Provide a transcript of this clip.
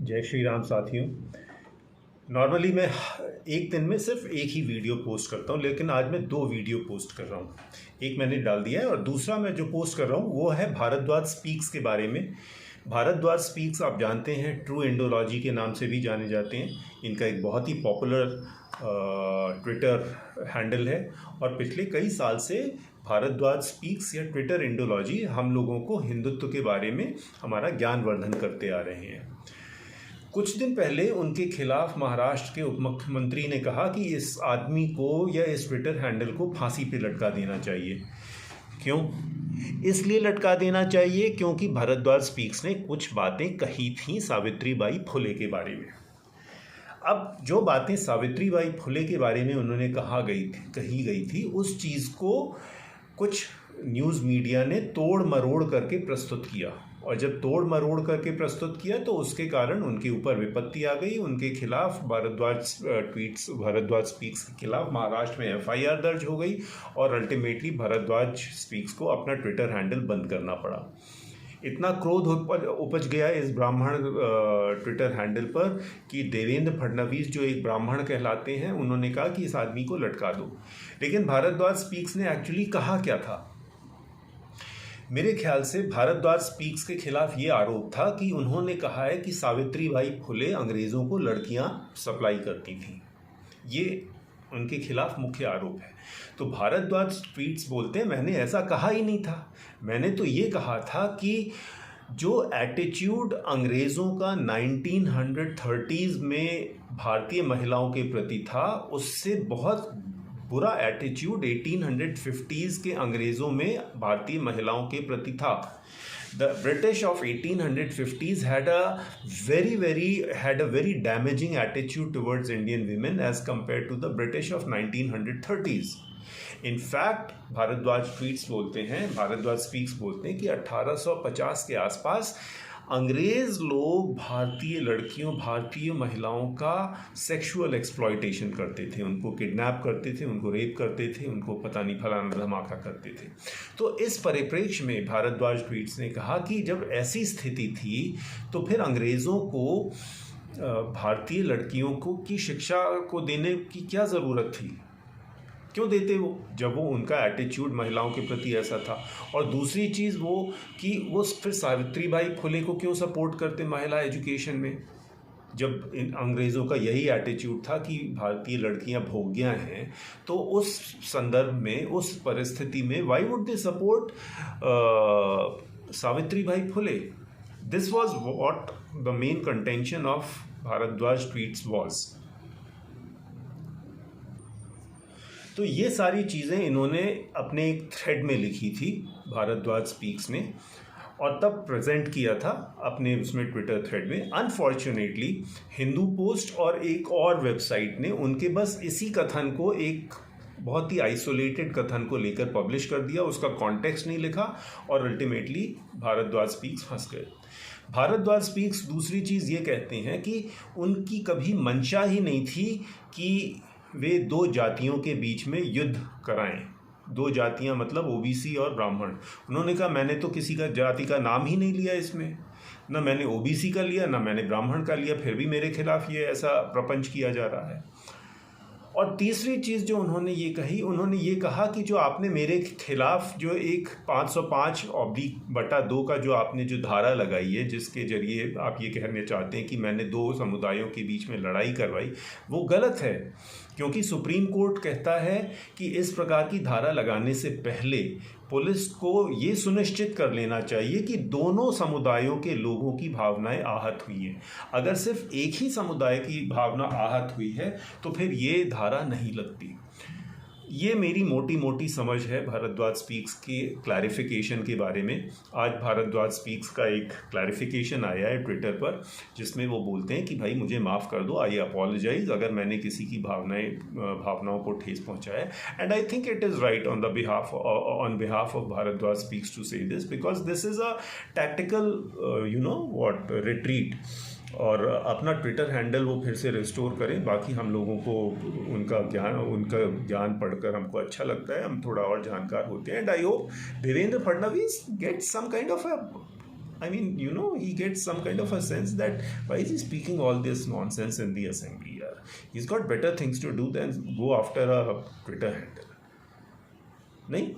जय श्री राम साथियों। नॉर्मली मैं एक दिन में सिर्फ एक ही वीडियो पोस्ट करता हूँ, लेकिन आज मैं 2 वीडियो पोस्ट कर रहा हूँ। एक मैंने डाल दिया है और दूसरा मैं जो पोस्ट कर रहा हूँ वो है भारद्वाज स्पीक्स के बारे में। भारद्वाज स्पीक्स आप जानते हैं ट्रू इंडोलॉजी के नाम से भी जाने जाते हैं। इनका एक बहुत ही पॉपुलर ट्विटर हैंडल है और पिछले कई साल से भारद्वाज स्पीक्स या ट्विटर इंडोलॉजी हम लोगों को हिंदुत्व के बारे में हमारा ज्ञानवर्धन करते आ रहे हैं। कुछ दिन पहले उनके खिलाफ महाराष्ट्र के उप मुख्यमंत्री ने कहा कि इस आदमी को या इस ट्विटर हैंडल को फांसी पे लटका देना चाहिए। क्यों? इसलिए लटका देना चाहिए क्योंकि भारद्वाज स्पीक्स ने कुछ बातें कही थी सावित्रीबाई फुले के बारे में। अब जो बातें सावित्रीबाई फुले के बारे में उन्होंने कही गई थी उस चीज़ को कुछ न्यूज़ मीडिया ने तोड़ मरोड़ करके प्रस्तुत किया, और जब तोड़ मरोड़ करके प्रस्तुत किया तो उसके कारण उनके ऊपर विपत्ति आ गई। उनके खिलाफ भारद्वाज स्पीक्स के खिलाफ महाराष्ट्र में FIR दर्ज हो गई और अल्टीमेटली भारद्वाज स्पीक्स को अपना ट्विटर हैंडल बंद करना पड़ा। इतना क्रोध उपज गया इस ब्राह्मण ट्विटर हैंडल पर कि देवेंद्र फडणवीस जो एक ब्राह्मण कहलाते हैं उन्होंने कहा कि इस आदमी को लटका दो। लेकिन भारद्वाज स्पीक्स ने एक्चुअली कहा क्या था? मेरे ख्याल से भारद्वाज स्पीक्स के खिलाफ ये आरोप था कि उन्होंने कहा है कि सावित्रीबाई फुले अंग्रेज़ों को लड़कियां सप्लाई करती थीं। ये उनके खिलाफ मुख्य आरोप है। तो भारद्वाज ट्वीट्स बोलते हैं मैंने ऐसा कहा ही नहीं था। मैंने तो ये कहा था कि जो एटीट्यूड अंग्रेज़ों का 1930s में भारतीय महिलाओं के प्रति था उससे बहुत बुरा एटीट्यूड 1850s के अंग्रेज़ों में भारतीय महिलाओं के प्रति था। The British of 1850s had a very damaging attitude towards Indian women as compared to the British of 1930s. In fact, Bharadwaj speaks बोलते हैं कि 1850 के आसपास अंग्रेज़ लोग भारतीय लड़कियों, भारतीय महिलाओं का सेक्सुअल एक्सप्लॉयटेशन करते थे, उनको किडनैप करते थे, उनको रेप करते थे, उनको पता नहीं फलाना धमाका करते थे। तो इस परिप्रेक्ष्य में भारद्वाज ट्वीट्स ने कहा कि जब ऐसी स्थिति थी तो फिर अंग्रेज़ों को भारतीय लड़कियों को की शिक्षा को देने की क्या ज़रूरत थी? क्यों देते वो, जब वो उनका एटीट्यूड महिलाओं के प्रति ऐसा था। और दूसरी चीज़ वो कि वो फिर सावित्रीबाई फुले को क्यों सपोर्ट करते महिला एजुकेशन में, जब इन अंग्रेज़ों का यही एटीट्यूड था कि भारतीय लड़कियां भोग्यां हैं। तो उस संदर्भ में, उस परिस्थिति में why would they support Savitribai Phule? This was what the main contention of Bharadwaj tweets was. तो ये सारी चीज़ें इन्होंने अपने एक थ्रेड में लिखी थी भारद्वाज स्पीक्स ने, और तब प्रेजेंट किया था अपने उसमें ट्विटर थ्रेड में। अनफॉर्चुनेटली हिंदू पोस्ट और एक और वेबसाइट ने उनके बस इसी कथन को, एक बहुत ही आइसोलेटेड कथन को लेकर पब्लिश कर दिया, उसका कॉन्टेक्स्ट नहीं लिखा और अल्टीमेटली भारद्वाज स्पीक्स फंस गए। भारद्वाज स्पीक्स दूसरी चीज़ ये कहते हैं कि उनकी कभी मंशा ही नहीं थी कि वे 2 जातियों के बीच में युद्ध कराएं। 2 जातियां मतलब OBC और ब्राह्मण। उन्होंने कहा मैंने तो किसी का जाति का नाम ही नहीं लिया इसमें, ना मैंने OBC का लिया ना मैंने ब्राह्मण का लिया, फिर भी मेरे खिलाफ ये ऐसा प्रपंच किया जा रहा है। और तीसरी चीज़ जो उन्होंने ये कही, उन्होंने ये कहा कि जो आपने मेरे खिलाफ जो एक 505/2 का जो आपने जो धारा लगाई है, जिसके जरिए आप ये कहना चाहते हैं कि मैंने 2 समुदायों के बीच में लड़ाई करवाई, वो गलत है। क्योंकि सुप्रीम कोर्ट कहता है कि इस प्रकार की धारा लगाने से पहले पुलिस को ये सुनिश्चित कर लेना चाहिए कि दोनों समुदायों के लोगों की भावनाएं आहत हुई हैं। अगर सिर्फ एक ही समुदाय की भावना आहत हुई है तो फिर ये धारा नहीं लगती। ये मेरी मोटी मोटी समझ है भारद्वाज स्पीक्स के क्लैरिफिकेशन के बारे में। आज भारद्वाज स्पीक्स का एक क्लैरिफिकेशन आया है ट्विटर पर, जिसमें वो बोलते हैं कि भाई मुझे माफ़ कर दो, आई अपोलोजाइज अगर मैंने किसी की भावनाओं को ठेस पहुंचाया। And I think it is right on behalf of Bhardwaj speaks to say this, because this is a tactical retreat. और अपना ट्विटर हैंडल वो फिर से रिस्टोर करें। बाकी हम लोगों को उनका ज्ञान पढ़कर हमको अच्छा लगता है, हम थोड़ा और जानकार होते हैं। And I hope Devendra Fadnavis get some kind of a I mean, he gets some kind of a sense that why is he speaking all this nonsense in the assembly? Yeah? He's got better things to do than go after a Twitter handle. नहीं?